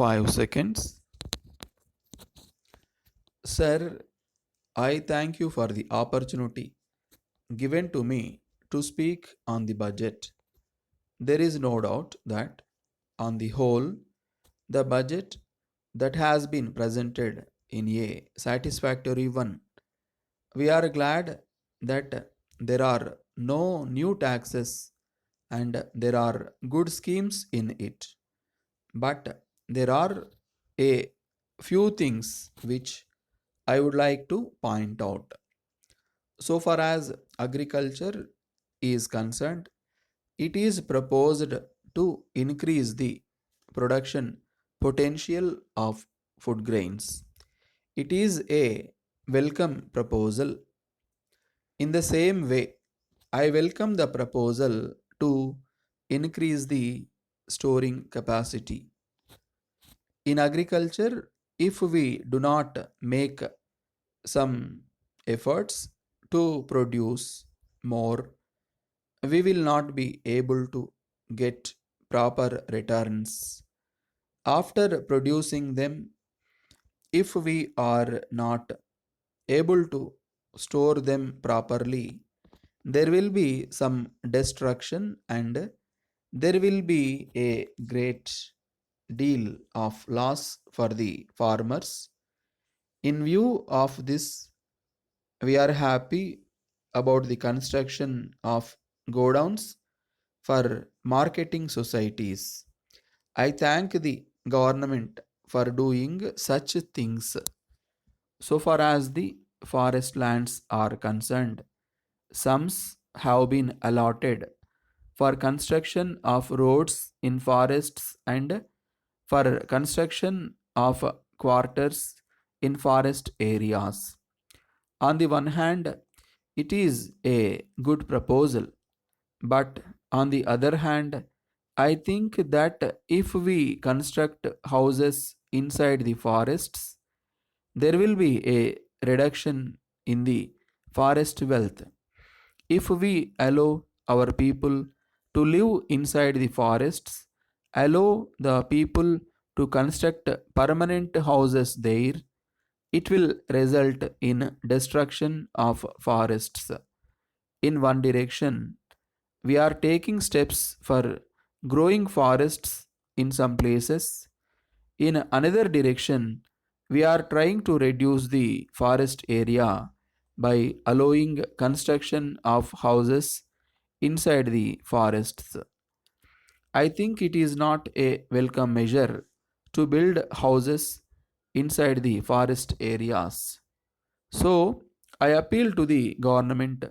5 seconds. Sir, I thank you for the opportunity given to me to speak on the budget. There is no doubt that, on the whole, the budget that has been presented in a satisfactory one. We are glad that there are no new taxes and there are good schemes in it. But there are a few things which I would like to point out. So far as agriculture is concerned, it is proposed to increase the production potential of food grains. It is a welcome proposal. In the same way, I welcome the proposal to increase the storing capacity. In agriculture, if we do not make some efforts to produce more, we will not be able to get proper returns. After producing them, if we are not able to store them properly, there will be some destruction and there will be a great deal of loss for the farmers. In view of this, we are happy about the construction of godowns for marketing societies. I thank the government for doing such things. So far as the forest lands are concerned, sums have been allotted for construction of roads in forests and for construction of quarters in forest areas. On the one hand, it is a good proposal, but on the other hand, I think that if we construct houses inside the forests, there will be a reduction in the forest wealth. If we allow our people to live inside the forests, allow the people to construct permanent houses there, it will result in destruction of forests. In one direction, we are taking steps for growing forests in some places. In another direction, we are trying to reduce the forest area by allowing construction of houses inside the forests. I think it is not a welcome measure to build houses inside the forest areas. So, I appeal to the government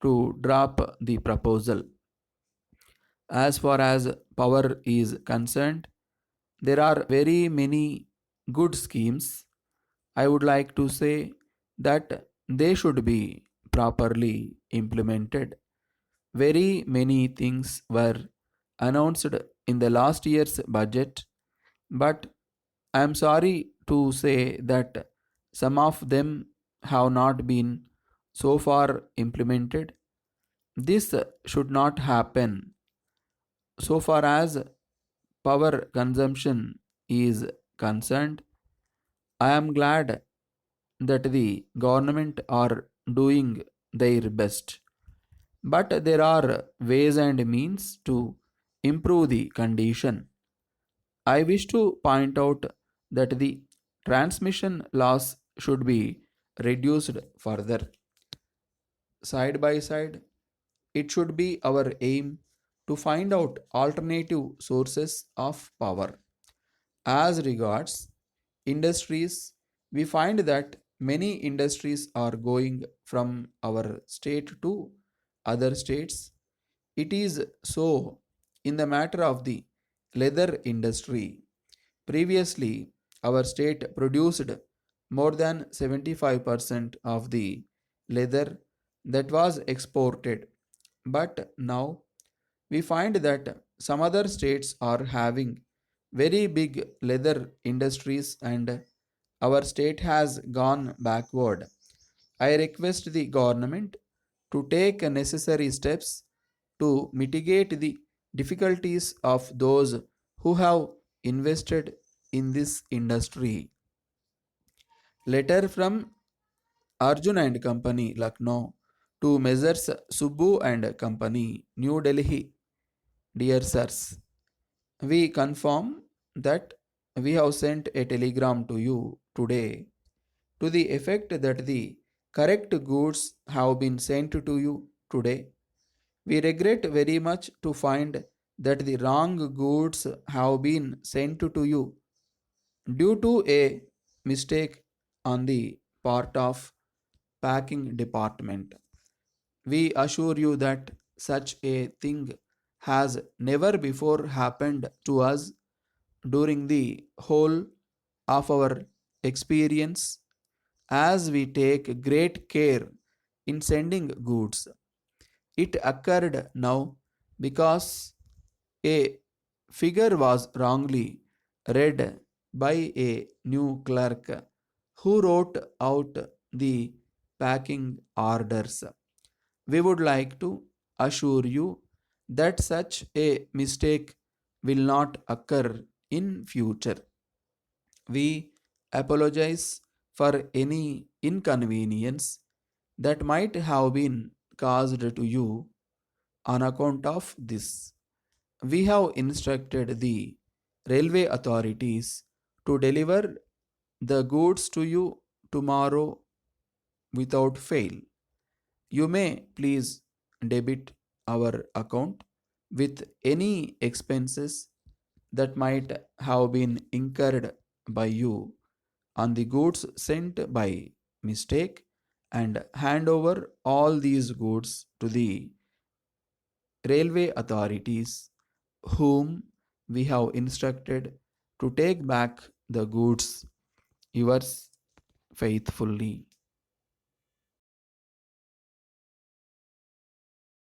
to drop the proposal. As far as power is concerned, there are very many good schemes. I would like to say that they should be properly implemented. Very many things were announced in the last year's budget, but I am sorry to say that some of them have not been so far implemented. This should not happen. So far as power consumption is concerned, I am glad that the government are doing their best. But there are ways and means to improve the condition. I wish to point out that the transmission loss should be reduced further. Side by side, it should be our aim to find out alternative sources of power. As regards industries, we find that many industries are going from our state to other states. It is so in the matter of the leather industry. Previously, our state produced more than 75% of the leather that was exported. But now we find that some other states are having very big leather industries and our state has gone backward. I request the government to take necessary steps to mitigate the difficulties of those who have invested in this industry. Letter from Arjun and Company, Lucknow, to Messrs. Subbu and Company, New Delhi. Dear sirs, we confirm that we have sent a telegram to you today to the effect that the correct goods have been sent to you today. We regret very much to find that the wrong goods have been sent to you due to a mistake on the part of packing department. We assure you that such a thing has never before happened to us during the whole of our experience, as we take great care in sending goods. It occurred now because a figure was wrongly read by a new clerk who wrote out the packing orders. We would like to assure you that such a mistake will not occur in future. We apologize for any inconvenience that might have been caused to you on account of this. We have instructed the railway authorities to deliver the goods to you tomorrow without fail. You may please debit our account with any expenses that might have been incurred by you on the goods sent by mistake, and hand over all these goods to the railway authorities, whom we have instructed to take back the goods. Yours faithfully.